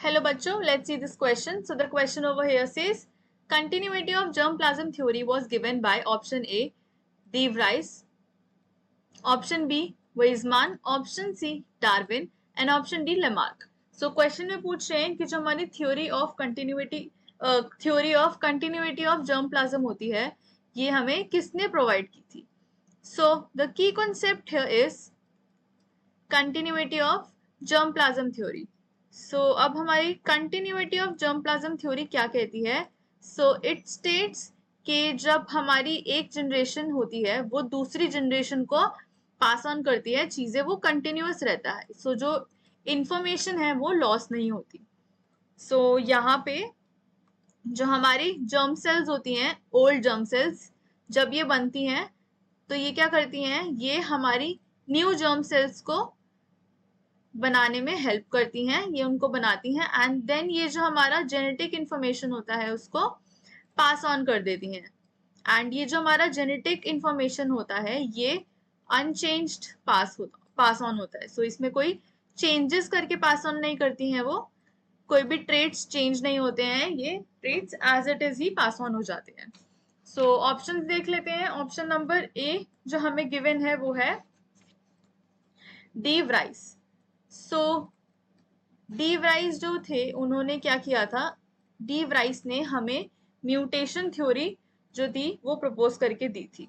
Hello bachcho, let's see this question. So the question over here says, continuity of germplasm theory was given by option A, De Vries, option B, Weizmann, option C, Darwin and option D, Lamarck. So question में पूछ रहे हैं कि जो हमारी theory of continuity of germplasm होती है, ये हमें किसने provide की थी? So the key concept here is continuity of germplasm theory. So अब हमारी continuity of germplasm theory क्या कहती है? So it states कि जब हमारी एक जनरेशन होती है वो दूसरी जनरेशन को पास ऑन करती है, चीजें वो कंटिन्यूअस रहता है. So जो इंफॉर्मेशन है वो लॉस नहीं होती. So यहाँ पे जो हमारी जर्म सेल्स होती हैं, ओल्ड जर्म सेल्स, जब ये बनती हैं तो ये क्या करती हैं, ये हमारी न्यू जर्म सेल्स को बनाने में हेल्प करती हैं, ये उनको बनाती हैं एंड देन ये जो हमारा जेनेटिक इंफॉर्मेशन होता है उसको पास ऑन कर देती हैं. एंड ये जो हमारा जेनेटिक इंफॉर्मेशन होता है ये अनचेंज्ड पास ऑन होता है. सो इसमें कोई चेंजेस करके पास ऑन नहीं करती हैं, वो कोई भी ट्रेट्स चेंज नहीं होते हैं, ये ट्रेट्स एज इट इज ही पास ऑन हो जाते हैं. सो ऑप्शंस देख लेते हैं. ऑप्शन नंबर ए जो हमें गिवन है वो है डी व्राइस. सो डी व्राइस जो थे उन्होंने क्या किया था, डी व्राइस ने हमें म्यूटेशन थ्योरी जो थी वो प्रपोज करके दी थी.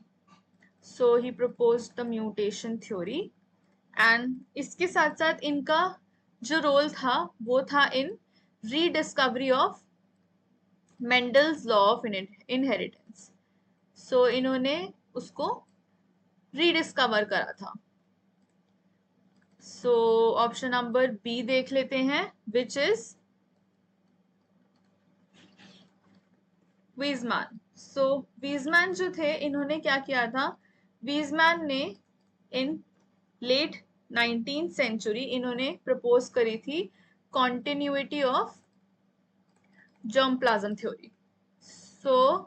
So he propose the mutation theory and इसके साथ साथ इनका जो रोल था वो था in rediscovery of Mendel's law of inheritance. So इन्होंने उसको रीडिस्कवर करा था. सो ऑप्शन नंबर बी देख लेते हैं, which is Weissman. So Weissman जो थे इन्होंने क्या किया था, वीजमैन ने इन लेट 19th सेंचुरी इन्होंने प्रपोज करी थी कॉन्टिन्यूटी ऑफ जर्मप्लाज्म थ्योरी. सो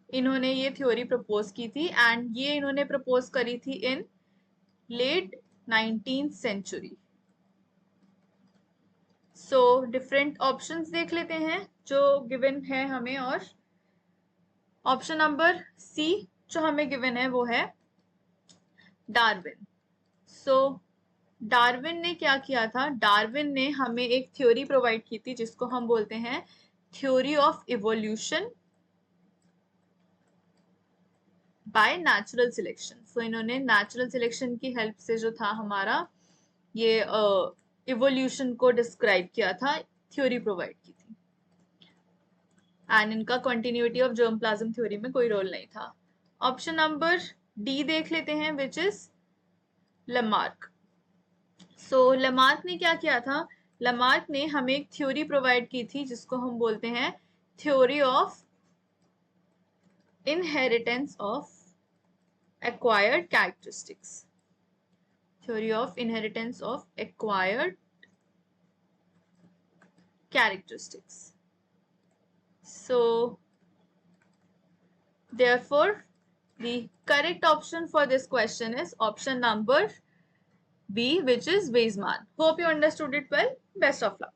इन्होंने ये थ्योरी प्रपोज की थी एंड ये इन्होंने प्रपोज करी थी in late 19th century. So different options देख लेते हैं जो गिवन है हमें. और ऑप्शन नंबर सी जो हमें गिवन है वो है डार्विन. सो डार्विन ने क्या किया था, डार्विन ने हमें एक थ्योरी प्रोवाइड की थी जिसको हम बोलते हैं theory of evolution by natural selection. So इन्होंने नेचुरल सिलेक्शन की हेल्प से जो था हमारा ये इवोल्यूशन को डिस्क्राइब किया था, थ्योरी प्रोवाइड की थी एंड इनका कंटिन्यूटी ऑफ जर्मप्लाज्म थ्योरी में कोई रोल नहीं था. ऑप्शन नंबर डी देख लेते हैं, which is Lamarck. So Lamarck ने क्या किया था, लमार्क ने हमें एक थ्योरी प्रोवाइड की थी जिसको हम बोलते हैं theory of inheritance of acquired characteristics. Theory of inheritance of acquired characteristics. So therefore the correct option for this question is option number B, which is Weizmann. Hope you understood it well. Best of luck.